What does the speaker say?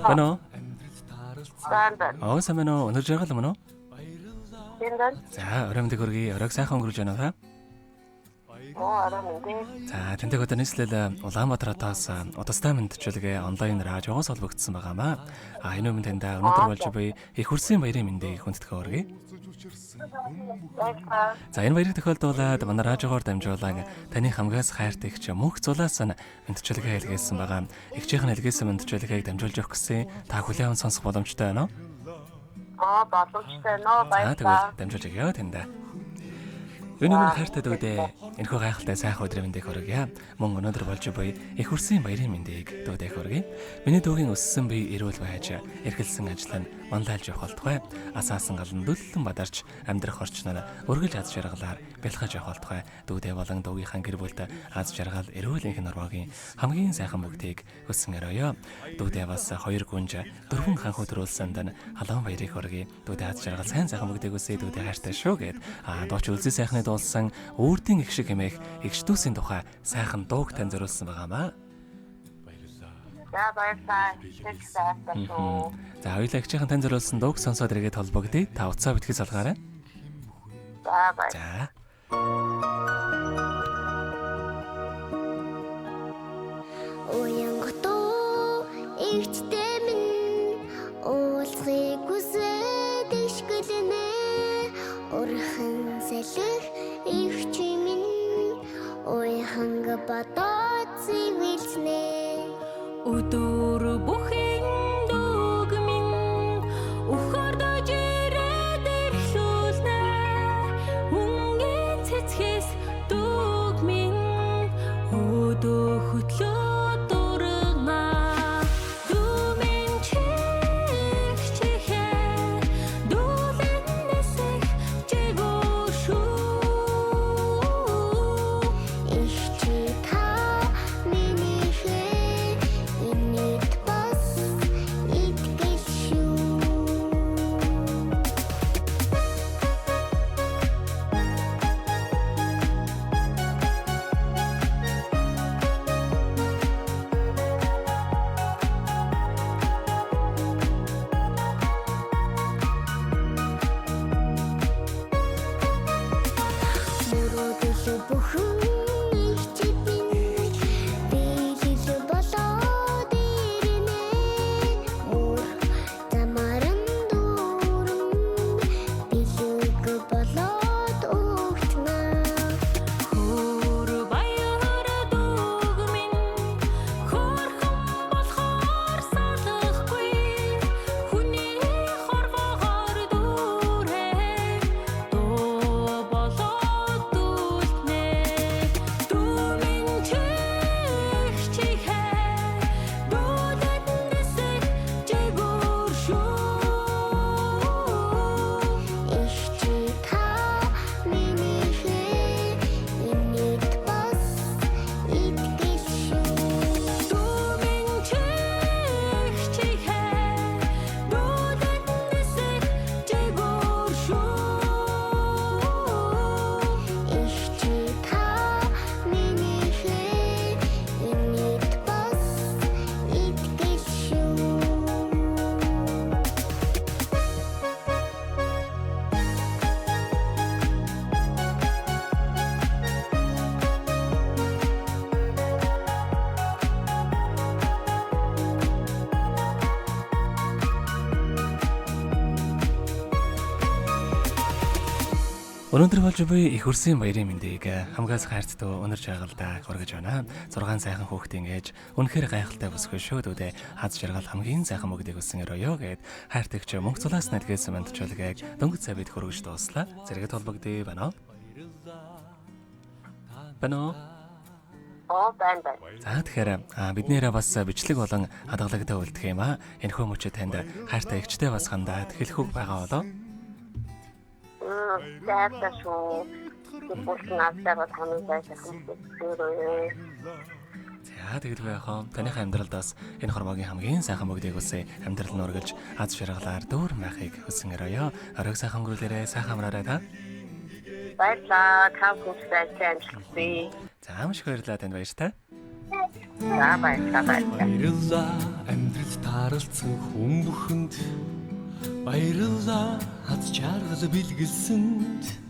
Бано. Баан. Самано өнөр жаргал мөн үү? Тэндэн. За, өрөөмдөг өргөе. Өрөөг сайхан өнгөрүүлж байна уу та? Арам. За, тэндэг одоо нийслэл Улаанбаатараас удастай мэдчилгээ онлайн радиогоос холбогдсон байгаамаа. Энэ өмнө тэнд өнөөдөр болж буй их хүрсэн баярын мэндийг хүндэтгэн өргөе. За, энэ баярыг тохиолдуулаад манай радиогоор дамжуулан таны хамгаас хайртай их мөнх зулаас мэдчилгээ хэлгээсэн байгаа. Игчийнхэн хэлгээсэн мэдчилгээг дамжуулж өгөх гэсэн та хүлээн сонсох боломжтой байна уу? Боломжтой нөө баярлалаа. Дамжуулж өгье тэндээ. Өнөөдөр хайртай дүүдээ энэхүү гайхалтай сайхан өдрийн мэндийг хүргье. Мөн өнөөдөр болж буй их хүрсэн баярын мэндийг дүүдээ хүргье. Миний дүүгийн өссөн бие эрүүл байж, эрхэлсэн ажил нь мандайлж явах болтугай. Асаасан гал нь дүллэн бадарч амьдрах орчноор өргөж аз жаргалаар бэлхэж явах болтугай. Дүүдээ болон дүүгийнхаа гэр бүлд аз жаргал эрүүл энх нурмагийн хамгийн сайхан бүгдийг хүсэн өрөөё. Дүүдээ бас 2 гүнж 4 ханх өдрүүлсэнд нь халуун баярыг хүргье. Дүүдээ аз жаргал сайн сайхан бүгдийг үсээ дүүдээ хайртай шүү гэд. Дооч үлзий сайхны дуулсан өөртийн их шиг хэмээх эгч дүүсийн тухай сайхан дууг тань зориулсан байгаамаа. За баярлалаа. За хоёулаа эгчийнхэн тань зориулсан дууг сонсоод иргэд холбогдъё. Та уцаа битгий салгаарай. За баярлалаа. Уянготоо эгчтэй минь уулзахыг хүсэж ишгэлэнэ. Урхан салхих их минь уяханг бодоод зэвэлснэ. Өдөр бүхэн дүүг минь ухардаж ирээд ирлүүлнэ. Үнгийн цэцгээс дүүг минь өдөө хөтлөө Өнөөдөр болж буй их хүрсэн баярын мэндийг хамгаас хайртай өнөр жаргалдаа хүргэж байна. 6 сайхан хүүхдийн ээж үнэхээр гайхалтай бүсгүй шүү дүүдээ хаз жаргал хамгийн сайхан мөгдийг өссөн өрөөё гэд хайртагч мөнх цулаас нэдгээсэн мандчилгээг дөнгөж цай бид хүргэж дууслаа. Зэрэгэд холбогдъё байна. Бано. Байна. За тэгэхээр биднээрээ бас бичлэг болон хадгалагтай үлдэх юм аа. Энэхүү мөчөд танд хайртай эгчтэй бас хандаад хэлэх үг байгаа болоо. Яагаад шүү? Бүгд наадтай хамт байсан хүмүүс. За тэгэл байхаа таних амьдралдаас энэ хормогийн хамгийн сайхан мөгдийг үсээ амьдрал нь өргөлж аз жаргалаар дүүр байхыг хүсэн өрөөё. Оройг сайхан өнгөрүүлээрэ сайхан амраарай та. Баярлалаа. Кампустай амжилттай. За маш их баярлалаа танд баяртай. За баярлалаа. Баярлалаа амьдрал та харилцсан хүн бүхэнд баярлалаа хаз чаргал бэлгэлсэнд